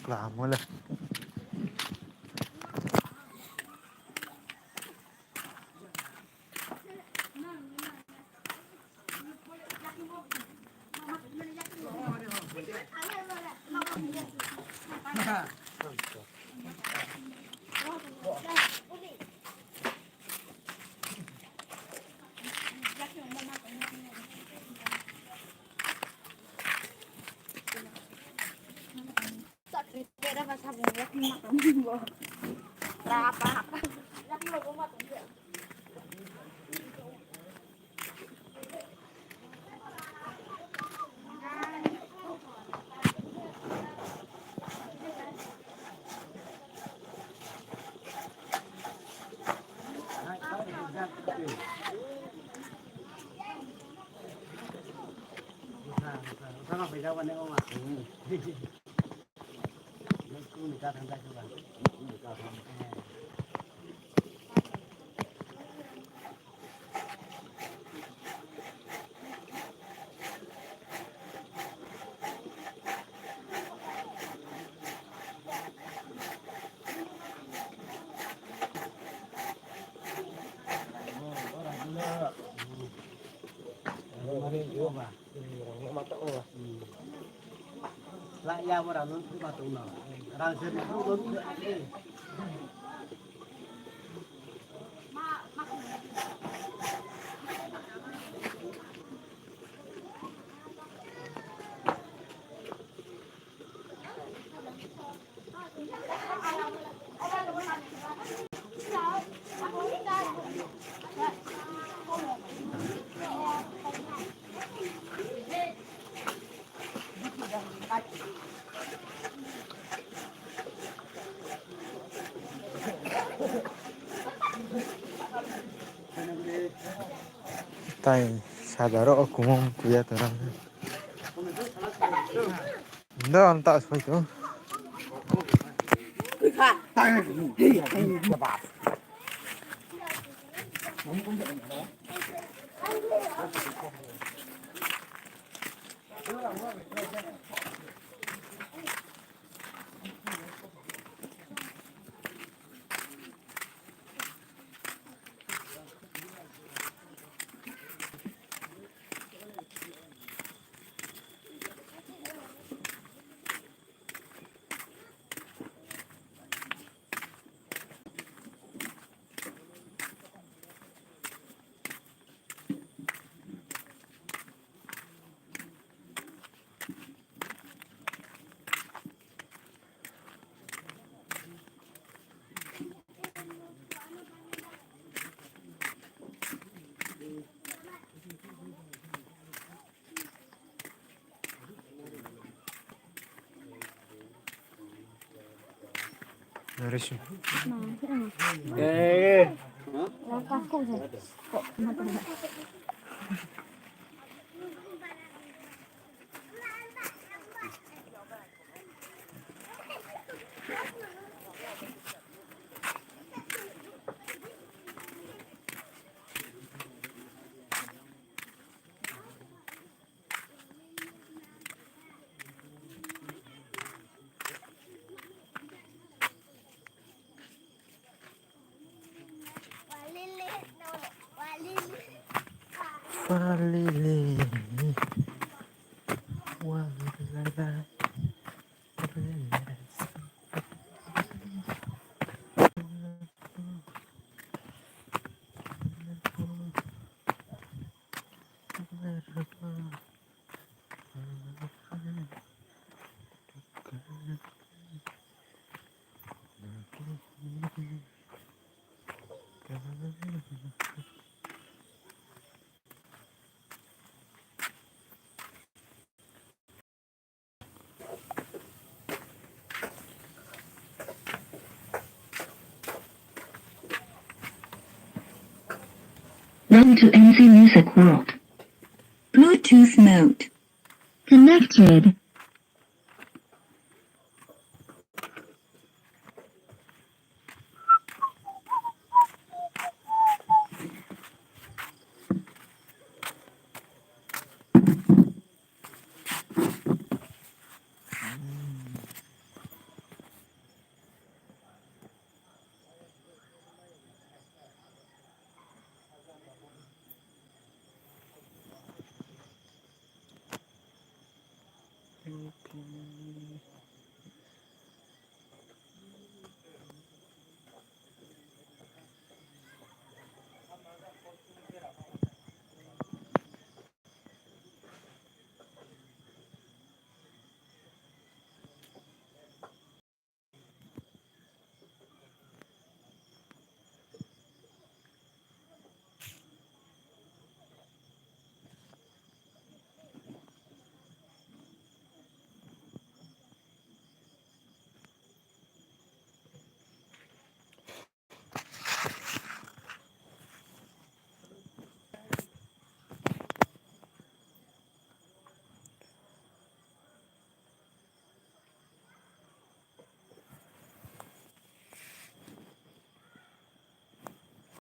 Clamole. Kira ba sabi mo kung makamit mo? Rapa. Laki mo bumatong. Sama bây giờ vẫn đang ông ạ. Người ta tham gia cho bạn. Người ta tham gia. Lại ra vào đó nó cứ vào tụng nó đang xem nó không đúng nữa đi. Tai sadaro aku mau kuya terang. Ndak am tak sesuai tu. Narashin. Eh. Aku sih. Kok mata. Falili. Walala. Welcome to NC Music World. Bluetooth mode. Connected. pipi.